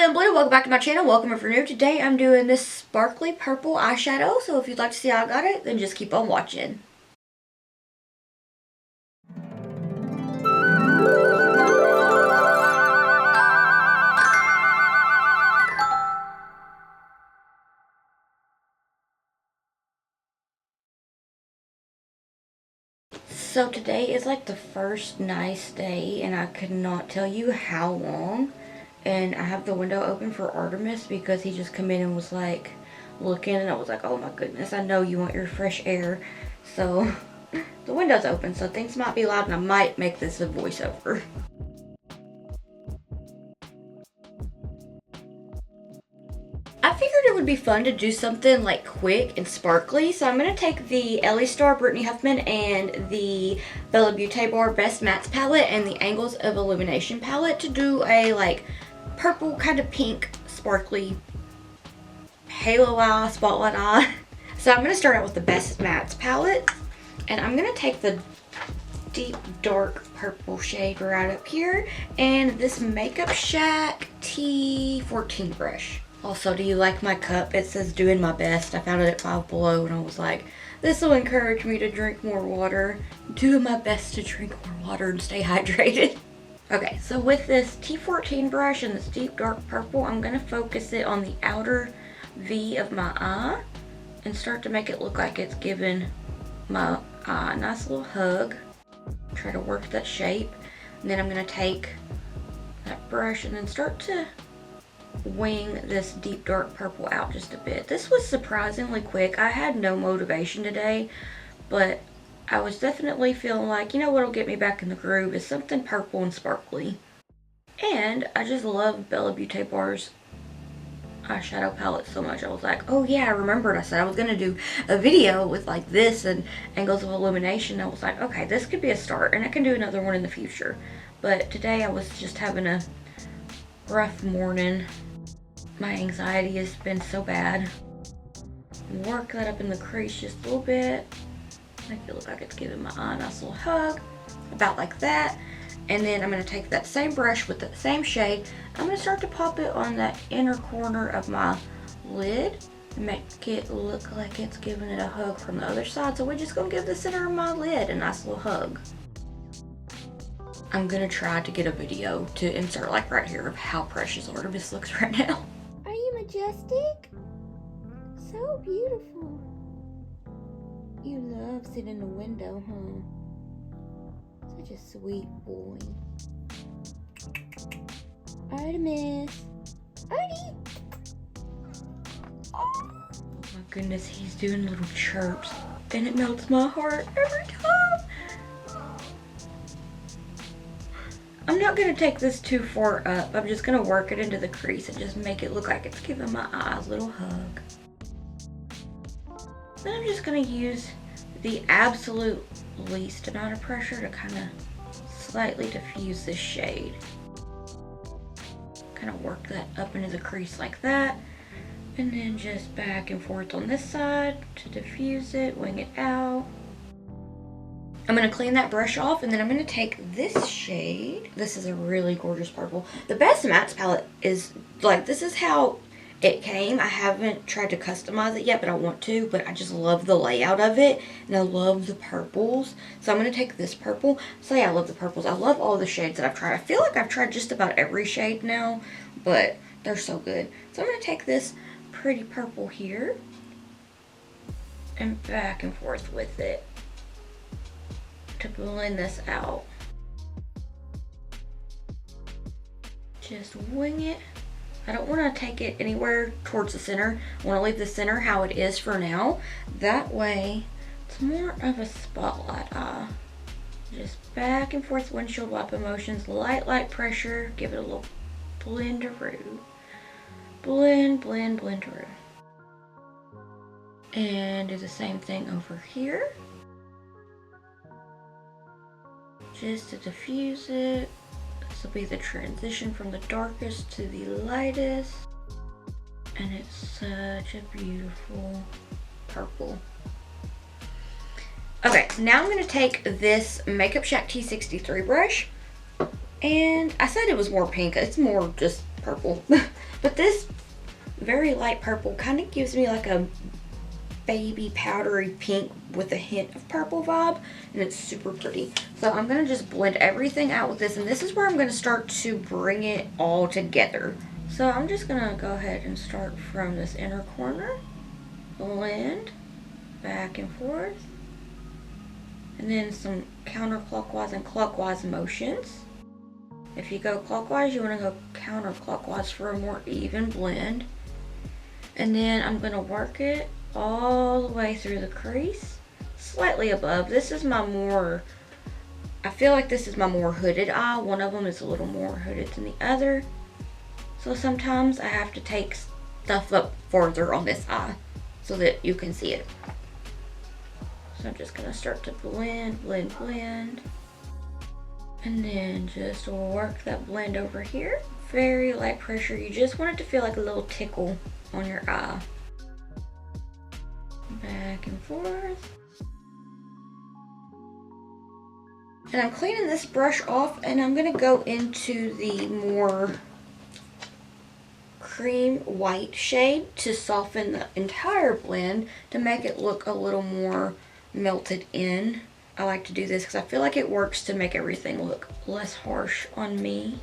I'm Beaute. Welcome back to my channel. Welcome if you're new. Today I'm doing this sparkly purple eyeshadow. So if you'd like to see how I got it, then just keep on watching. So today is like the first nice day and I could not tell you how long. And I have the window open for Artemis because he just come in and was like looking, and I was like, oh my goodness, I know you want your fresh air. So the window's open, so things might be loud and I might make this a voiceover. I figured it would be fun to do something like quick and sparkly, so I'm going to take the Ellie Star Brittany Huffman and the Bella Beaute Bar Best Mattes palette and the Angles of Illumination palette to do a like purple kind of pink sparkly halo eye, spotlight eye. So I'm going to start out with the Best Mattes palette, and I'm going to take the deep dark purple shade right up here and this Makeup Shack T14 brush. Also, do you like my cup? It says doing my best. I found it at Five Below and I was like, this will encourage me to drink more water. Doing my best to drink more water and stay hydrated. Okay, so with this T14 brush and this deep dark purple, I'm going to focus it on the outer V of my eye and start to make it look like it's giving my eye a nice little hug. Try to work that shape. And then I'm going to take that brush and then start to wing this deep dark purple out just a bit. This was surprisingly quick. I had no motivation today, but I was definitely feeling like, you know what'll get me back in the groove is something purple and sparkly. And I just love Bella Beaute Bar's eyeshadow palette so much. I was like, oh yeah, I remembered I said I was going to do a video with like this and Angles of Illumination. I was like, okay, this could be a start and I can do another one in the future. But today I was just having a rough morning. My anxiety has been so bad. Work that up in the crease just a little bit. Make it look like it's giving my eye a nice little hug. About like that. And then I'm going to take that same brush with the same shade. I'm going to start to pop it on that inner corner of my lid. And make it look like it's giving it a hug from the other side. So we're just going to give the center of my lid a nice little hug. I'm going to try to get a video to insert like right here of how precious Artemis looks right now. Are you majestic? So beautiful. You love sitting in the window, huh? Such a sweet boy. Artemis. Artie! Oh my goodness, he's doing little chirps and it melts my heart every time. I'm not going to take this too far up. I'm just going to work it into the crease and just make it look like it's giving my eye a little hug. Then I'm just going to use the absolute least amount of pressure to kind of slightly diffuse this shade. Kind of work that up into the crease like that. And then just back and forth on this side to diffuse it, wing it out. I'm going to clean that brush off and then I'm going to take this shade. This is a really gorgeous purple. The Best Mattes palette is like, this is how it came. I haven't tried to customize it yet, but I want to. But I just love the layout of it and I love the purples. So I'm going to take this purple. Say I love the purples. I love all the shades that I've tried. I feel like I've tried just about every shade now, but they're so good. So I'm going to take this pretty purple here and back and forth with it to blend this out. Just wing it. I don't want to take it anywhere towards the center. I want to leave the center how it is for now. That way it's more of a spotlight eye. Just back and forth windshield wiper motions, light pressure, give it a little blend-a-roo. Blend, blend, blend-a-roo. And do the same thing over here. Just to diffuse it. This will be the transition from the darkest to the lightest. And it's such a beautiful purple. Okay, now I'm going to take this Makeup Shack T63 brush. And I said it was more pink. It's more just purple. But this very light purple kind of gives me like a baby powdery pink with a hint of purple vibe, and it's super pretty. So I'm going to just blend everything out with this, and this is where I'm going to start to bring it all together. So I'm just going to go ahead and start from this inner corner, blend back and forth, and then some counterclockwise and clockwise motions. If you go clockwise, you want to go counterclockwise for a more even blend. And then I'm going to work it all the way through the crease, slightly above. This is my more, I feel like this is my more hooded eye. One of them is a little more hooded than the other. So sometimes I have to take stuff up further on this eye so that you can see it. So I'm just going to start to blend, blend, blend. And then just work that blend over here. Very light pressure. You just want it to feel like a little tickle on your eye. Back and forth. And I'm cleaning this brush off, and I'm going to go into the more cream white shade to soften the entire blend to make it look a little more melted in. I like to do this because I feel like it works to make everything look less harsh on me.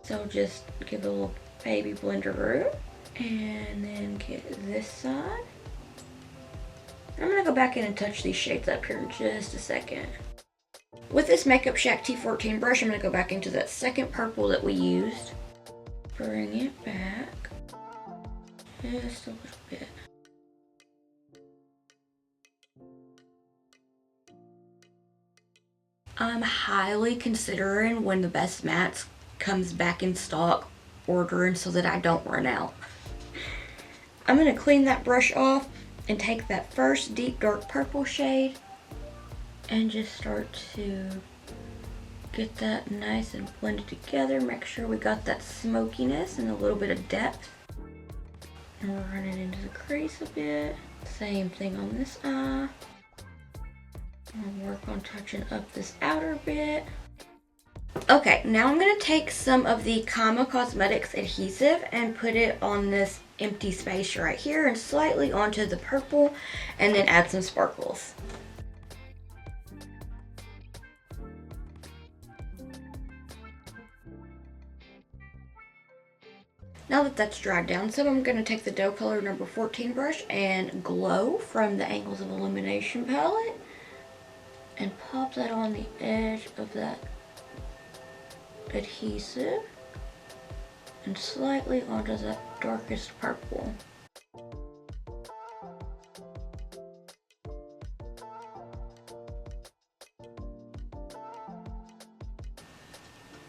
So just give it a little baby blender room, and then get this side. I'm going to go back in and touch these shades up here in just a second. With this Makeup Shack T14 brush, I'm going to go back into that second purple that we used. Bring it back just a little bit. I'm highly considering when the Best Mattes comes back in stock, ordering so that I don't run out. I'm going to clean that brush off and take that first deep dark purple shade and just start to get that nice and blended together. Make sure we got that smokiness and a little bit of depth. And we'll run it into the crease a bit. Same thing on this eye. I'll work on touching up this outer bit. Okay, now I'm going to take some of the Kama Cosmetics adhesive and put it on this empty space right here and slightly onto the purple, and then add some sparkles. Now that that's dried down some, I'm going to take the Doe Color number 14 brush and Glow from the Angles of Illumination palette and pop that on the edge of that adhesive and slightly onto that darkest purple.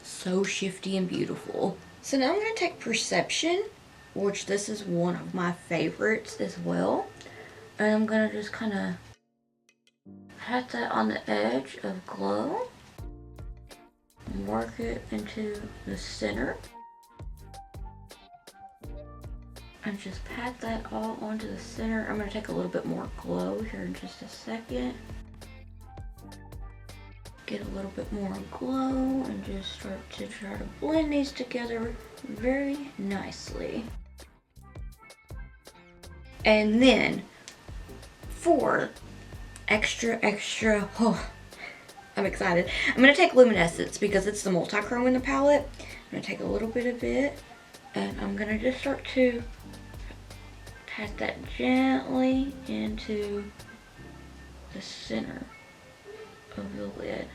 So shifty and beautiful. So now I'm going to take Perception, which this is one of my favorites as well, and I'm going to just kind of pat that on the edge of Glow and work it into the center. And just pat that all onto the center. I'm going to take a little bit more Glow here in just a second. Get a little bit more Glow and just start to try to blend these together very nicely. And then for extra, oh, I'm excited. I'm going to take Luminescence because it's the multi-chrome in the palette. I'm going to take a little bit of it and I'm going to just start to pat that gently into the center of the lid.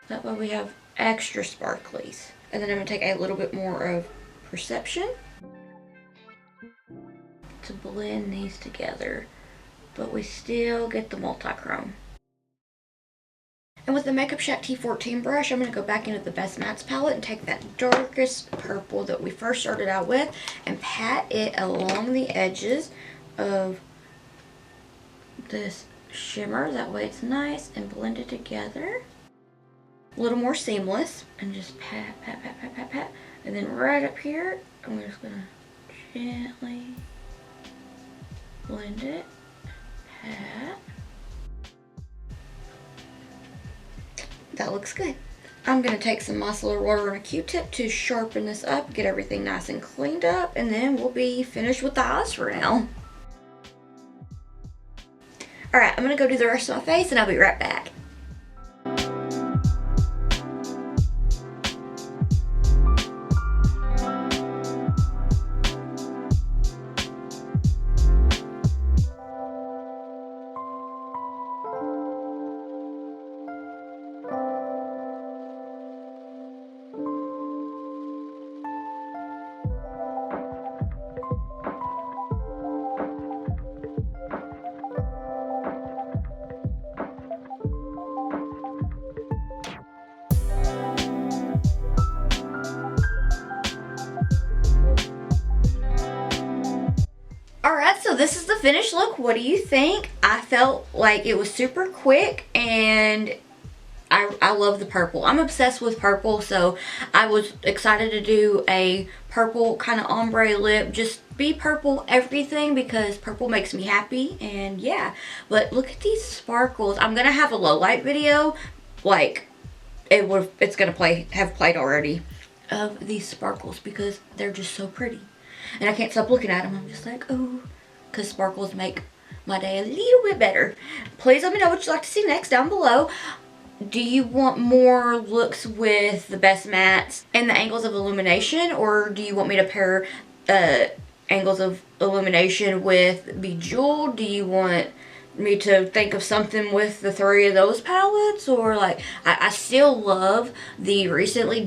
That way we have extra sparklies. And then I'm going to take a little bit more of Perception to blend these together, but we still get the multi-chrome. And with the Makeup Shack T14 brush, I'm going to go back into the Best Mattes palette and take that darkest purple that we first started out with and pat it along the edges of this shimmer. That way it's nice and blended together. A little more seamless. And just pat, pat, pat, pat, pat, pat. And then right up here, I'm just going to gently blend it. Pat. That looks good. I'm going to take some micellar water and a Q-tip to sharpen this up, get everything nice and cleaned up, and then we'll be finished with the eyes for now. Alright, I'm going to go do the rest of my face and I'll be right back. Alright, so this is the finished look. What do you think? I felt like it was super quick and I love the purple. I'm obsessed with purple, so I was excited to do a purple kind of ombre lip. Just be purple everything because purple makes me happy, and yeah. But look at these sparkles. I'm going to have a low light video, like it's going to have played already, of these sparkles because they're just so pretty. And I can't stop looking at them. I'm just like, oh, because sparkles make my day a little bit better. Please let me know what you'd like to see next down below. Do you want more looks with the best mattes and the angles of illumination, or do you want me to pair angles of illumination with Beaute? Do you want me to think of something with the 3 of those palettes? Or like, I still love the recently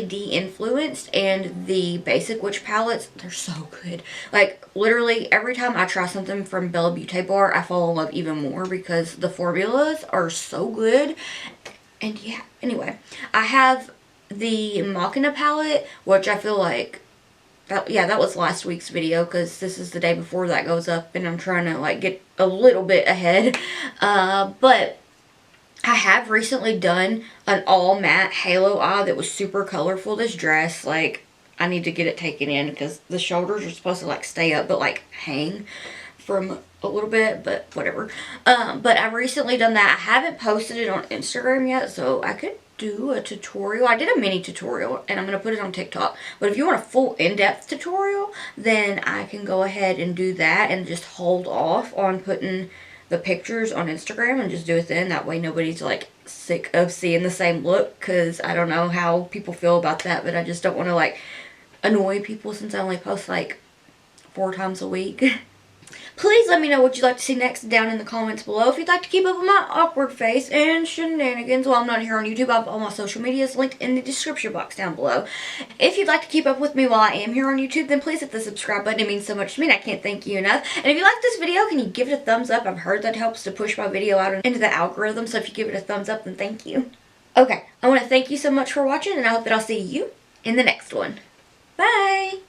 de-influenced and the Basic Witch palettes. They're so good. Like, literally every time I try something from Bella Beaute Bar, I fall in love even more because the formulas are so good. And yeah, anyway, I have the Machina palette, which I feel like that was last week's video because this is the day before that goes up and I'm trying to like get a little bit ahead. But I have recently done an all matte halo eye that was super colorful. This dress, like, I need to get it taken in because the shoulders are supposed to like stay up but like hang from a little bit, but whatever. But I've recently done that. I haven't posted it on Instagram yet, so I could do a tutorial. I did a mini tutorial and I'm going to put it on TikTok. But if you want a full in-depth tutorial, then I can go ahead and do that and just hold off on putting the pictures on Instagram and just do it then. That way nobody's like sick of seeing the same look, because I don't know how people feel about that, but I just don't want to like annoy people since I only post like 4 times a week. Please let me know what you'd like to see next down in the comments below. If you'd like to keep up with my awkward face and shenanigans while I'm not here on YouTube, I have all my social medias linked in the description box down below. If you'd like to keep up with me while I am here on YouTube, then please hit the subscribe button. It means so much to me and I can't thank you enough. And if you like this video, can you give it a thumbs up? I've heard that helps to push my video out into the algorithm, so if you give it a thumbs up, then thank you. Okay, I want to thank you so much for watching, and I hope that I'll see you in the next one. Bye!